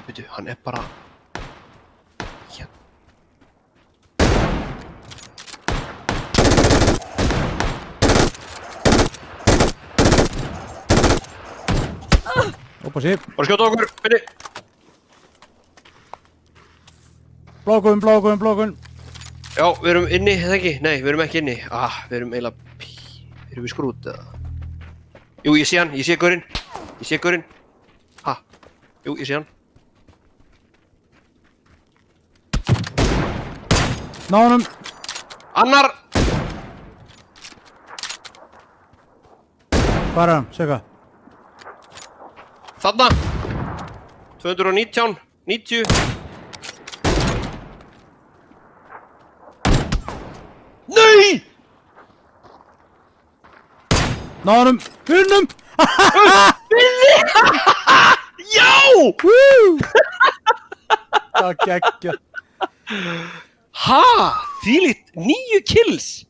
Bíddu, hann er bara... Hérna. Oppa sér. Bara skjóta okkur, byrju. Blókun. Já, við erum inni, eða ekki? Nei, við erum ekki inni. Við erum eiginlega... Erum við skrút, eða? Jú, ég sé hann, ég sé gaurinn. Ha? Jú, ég sé hann. Ná honum. Annar! Hvað er hann? Segja. Þarna! 219, 90. Nei! Ná honum. Vinnum. Já! Það geggja. Ha? Þvílíkt 9 kills!